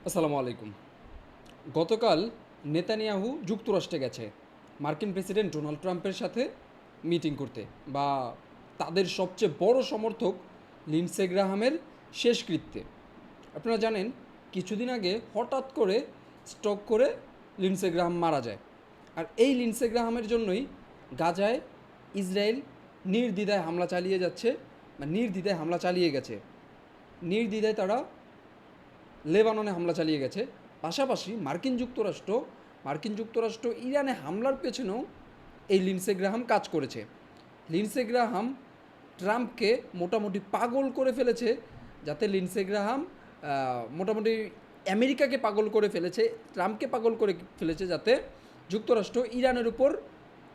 আসসালামু আলাইকুম। গতকাল নেতানিয়াহু যুক্তরাষ্ট্রে গেছে মার্কিন প্রেসিডেন্ট ডোনাল্ড ট্রাম্পের সাথে মিটিং করতে, বা তাদের সবচেয়ে বড় সমর্থক লিন্ডসে গ্রাহামের শেষকৃত্যে। আপনারা জানেন, কিছুদিন আগে হঠাৎ করে স্ট্রোক করে লিন্ডসে গ্রাহাম মারা যায়। আর এই লিন্ডসে গ্রাহামের জন্যই গাজায় ইসরায়েল নির্দ্বিধায় হামলা চালিয়ে যাচ্ছে, বা নির্দ্বিধায় হামলা চালিয়ে গেছে। নির্দ্বিধায় তারা লেবাননে হামলা চালিয়ে গেছে। পাশাপাশি মার্কিন যুক্তরাষ্ট্র ইরানে হামলার পেছনেও এই লিন্ডসে গ্রাহাম কাজ করেছে। লিন্ডসে গ্রাহাম ট্রাম্পকে মোটামুটি পাগল করে ফেলেছে, যাতে লিন্ডসে গ্রাহাম মোটামুটি আমেরিকাকে পাগল করে ফেলেছে, ট্রাম্পকে পাগল করে ফেলেছে, যাতে যুক্তরাষ্ট্র ইরানের উপর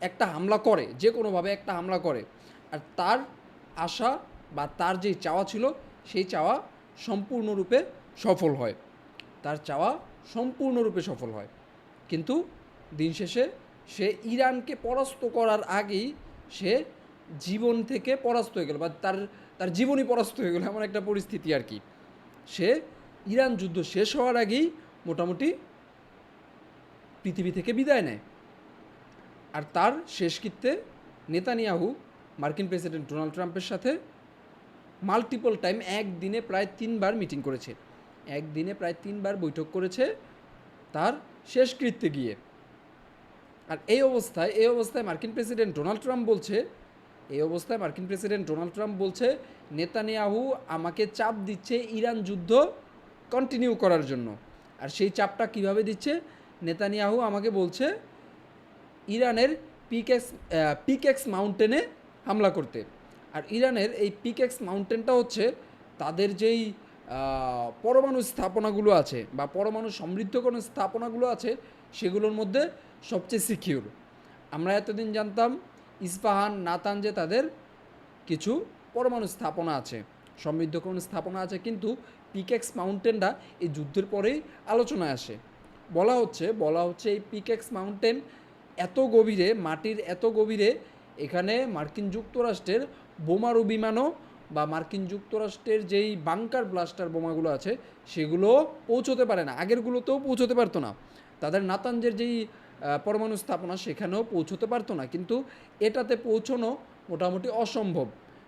একটা হামলা করে, যে কোনোভাবে একটা হামলা করে। আর তার আশা বা তার যেই চাওয়া ছিল, সেই চাওয়া সম্পূর্ণরূপে সফল হয়। তার চাওয়া সম্পূর্ণরূপে সফল হয়। কিন্তু দিন শেষে সে ইরানকে পরাস্ত করার আগেই সে জীবন থেকে পরাস্ত হয়ে গেল, বা তার তার জীবনই পরাস্ত হয়ে গেল, এমন একটা পরিস্থিতি আর কি। সে ইরান যুদ্ধ শেষ হওয়ার আগেই মোটামুটি পৃথিবী থেকে বিদায় নেয়। আর তার শেষকৃত্যে নেতানিয়াহু মার্কিন প্রেসিডেন্ট ডোনাল্ড ট্রাম্পের সাথে মাল্টিপল টাইম একদিনে প্রায় 3বার মিটিং করেছে, একদিনে প্রায় 3বার বৈঠক করেছে তার শেষকৃত্যে গিয়ে। আর এই অবস্থায় মার্কিন প্রেসিডেন্ট ডোনাল্ড ট্রাম্প বলছে নেতানিয়াহু আমাকে চাপ দিচ্ছে ইরান যুদ্ধ কন্টিনিউ করার জন্য। আর সেই চাপটা কিভাবে দিচ্ছে? নেতানিয়াহু আমাকে বলছে ইরানের পিকেক্স মাউন্টেনে হামলা করতে। আর ইরানের এই পিকেক্স মাউন্টেনটা হচ্ছে তাদের যেই পরমাণু স্থাপনাগুলো আছে, বা পরমাণু সমৃদ্ধকরণ স্থাপনাগুলো আছে, সেগুলোর মধ্যে সবচেয়ে সিকিউর। আমরা এতদিন জানতাম ইস্পাহান, নাতানজে তাদের কিছু পরমাণু স্থাপনা আছে, সমৃদ্ধকরণ স্থাপনা আছে, কিন্তু পিকেক্স মাউন্টেনটা এই যুদ্ধের পরেই আলোচনায় আসে। বলা হচ্ছে এই পিকেক্স মাউন্টেন এত গভীরে, মাটির এত গভীরে, এখানে মার্কিন যুক্তরাষ্ট্রের বোমারু বিমানও, বা মার্কিন যুক্তরাষ্ট্রের যেই বাংকার ব্লাস্টার বোমাগুলো আছে, সেগুলো পৌঁছতে পারে না। আগেরগুলোতেও পৌঁছতে পারতো না, তাদের নাতানজের যেই পরমাণু স্থাপনা, সেখানেও পৌঁছতে পারতো না। কিন্তু এটাতে পৌঁছানো মোটামুটি অসম্ভব।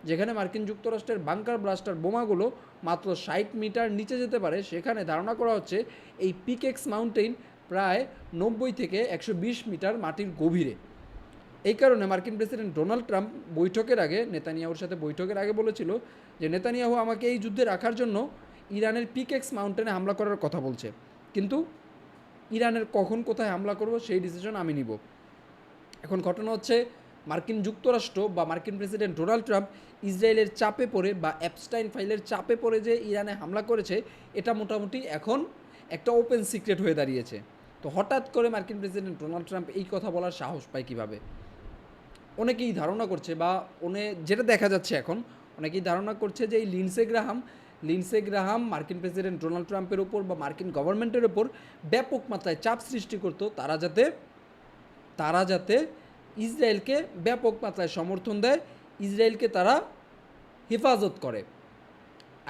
যেখানে মার্কিন যুক্তরাষ্ট্রের বাংকার ব্লাস্টার বোমাগুলো মাত্র 60 মিটার নিচে যেতে পারে, সেখানে ধারণা করা হচ্ছে এই পিকেক্স মাউন্টেন প্রায় 90 থেকে 120 মিটার মাটির গভীরে। এই কারণে মার্কিন প্রেসিডেন্ট ডোনাল্ড ট্রাম্প নেতানিয়াহুর সাথে বৈঠকের আগে বলেছিল যে নেতানিয়াহু আমাকে এই যুদ্ধে রাখার জন্য ইরানের পিকেক্স মাউন্টেনে হামলা করার কথা বলছে, কিন্তু ইরানের কখন কোথায় হামলা করব সেই ডিসিশন আমি নিব। এখন ঘটনা হচ্ছে, মার্কিন যুক্তরাষ্ট্র বা মার্কিন প্রেসিডেন্ট ডোনাল্ড ট্রাম্প ইসরায়েলের চাপে পড়ে, বা অ্যাপস্টাইন ফাইলের চাপে পড়ে যে ইরানে হামলা করেছে, এটা মোটামুটি এখন একটা ওপেন সিক্রেট হয়ে দাঁড়িয়েছে। তো হঠাৎ করে মার্কিন প্রেসিডেন্ট ডোনাল্ড ট্রাম্প এই কথা বলার সাহস পায় কীভাবে? অনেকেই ধারণা করছে, বা যেটা দেখা যাচ্ছে এখন, অনেকেই ধারণা করছে যে এই লিন্ডসে গ্রাহাম মার্কিন প্রেসিডেন্ট ডোনাল্ড ট্রাম্পের ওপর বা মার্কিন গভর্নমেন্টের ওপর ব্যাপক মাত্রায় চাপ সৃষ্টি করতো, তারা যাতে ইসরায়েলকে ব্যাপক মাত্রায় সমর্থন দেয়, ইসরায়েলকে তারা হেফাজত করে।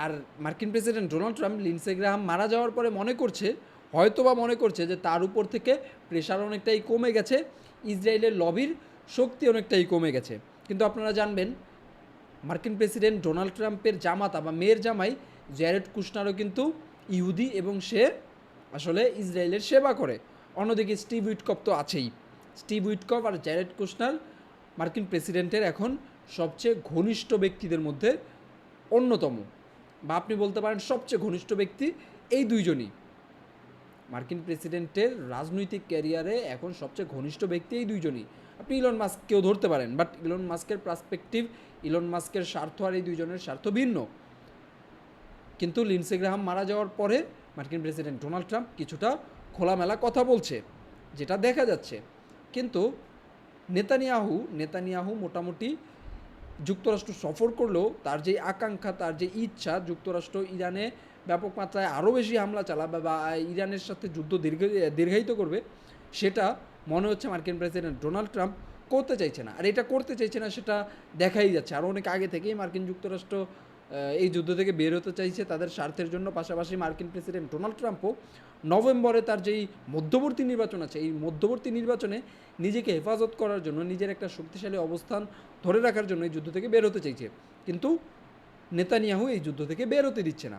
আর মার্কিন president Donald Trump Lindsey Graham মারা যাওয়ার পরে মনে করছে যে তার উপর থেকে প্রেশার অনেকটাই কমে গেছে, ইসরায়েলের লবির শক্তি অনেকটাই কমে গেছে। কিন্তু আপনারা জানবেন, মার্কিন প্রেসিডেন্ট ডোনাল্ড ট্রাম্পের জামাতা বা মেয়ের জামাই জ্যারেড কুশনারও কিন্তু ইহুদি, এবং সে আসলে ইসরায়েলের সেবা করে। অন্যদিকে স্টিভ উইটকফ তো আছেই। স্টিভ উইটকফ আর জ্যারেড কুশনার মার্কিন প্রেসিডেন্টের এখন সবচেয়ে ঘনিষ্ঠ ব্যক্তিদের মধ্যে অন্যতম, বা আপনি বলতে পারেন সবচেয়ে ঘনিষ্ঠ ব্যক্তি এই দুইজনই। মার্কিন প্রেসিডেন্টের রাজনৈতিক ক্যারিয়ারে এখন সবচেয়ে ঘনিষ্ঠ ব্যক্তি এই দুইজনই। আপনি ইলন মাস্ককেও ধরতে পারেন, বাট ইলন মাস্কের পার্সপেক্টিভ, ইলন মাস্কের স্বার্থ আর এই দুইজনের স্বার্থ ভিন্ন। কিন্তু লিন্ডসে গ্রাহাম মারা যাওয়ার পরে মার্কিন প্রেসিডেন্ট ডোনাল্ড ট্রাম্প কিছুটা খোলামেলা কথা বলছে, যেটা দেখা যাচ্ছে। কিন্তু নেতানিয়াহু মোটামুটি যুক্তরাষ্ট্র সফর করলেও তার যে আকাঙ্ক্ষা, তার যে ইচ্ছা যুক্তরাষ্ট্র ইরানে ব্যাপক মাত্রায় আরও বেশি হামলা চালাবে, বা ইরানের সাথে যুদ্ধ দীর্ঘায়িত করবে, সেটা মনে হচ্ছে মার্কিন প্রেসিডেন্ট ডোনাল্ড ট্রাম্প করতে চাইছে না। আর এটা করতে চাইছে না, সেটা দেখাই যাচ্ছে। আর অনেক আগে থেকেই মার্কিন যুক্তরাষ্ট্র এই যুদ্ধ থেকে বের হতে চাইছে তাদের স্বার্থের জন্য। পাশাপাশি মার্কিন প্রেসিডেন্ট ডোনাল্ড ট্রাম্পও নভেম্বরে তার যেই মধ্যবর্তী নির্বাচন আছে, এই মধ্যবর্তী নির্বাচনে নিজেকে হেফাজত করার জন্য, নিজের একটা শক্তিশালী অবস্থান ধরে রাখার জন্য এই যুদ্ধ থেকে বের হতে চাইছে। কিন্তু নেতানিয়াহু এই যুদ্ধ থেকে বের হতে দিচ্ছে না।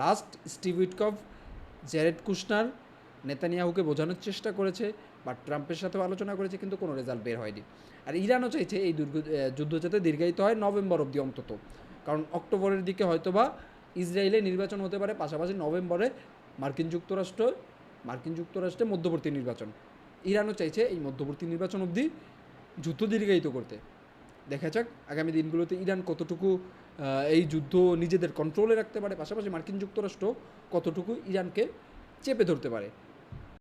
Last Steve Witkoff, Jared Kushner নেতানিয়াহুকে বোঝানোর চেষ্টা করেছে বা ট্রাম্পের সাথেও আলোচনা করেছে, কিন্তু কোনো রেজাল্ট বের হয়নি। আর ইরানও চাইছে এই যুদ্ধ যাতে দীর্ঘায়িত হয় নভেম্বর অবধি অন্তত, কারণ অক্টোবরের দিকে হয়তোবা ইসরায়েলে নির্বাচন হতে পারে, পাশাপাশি নভেম্বরে মার্কিন যুক্তরাষ্ট্রে মধ্যবর্তী নির্বাচন। ইরানও চাইছে এই মধ্যবর্তী নির্বাচন অবধি যুদ্ধ দীর্ঘায়িত করতে। দেখা যাক আগামী দিনগুলোতে ইরান কতটুকু এই যুদ্ধ নিজেদের কন্ট্রোলে রাখতে পারে, পাশাপাশি মার্কিন যুক্তরাষ্ট্র কতটুকু ইরানকে চেপে ধরতে পারে।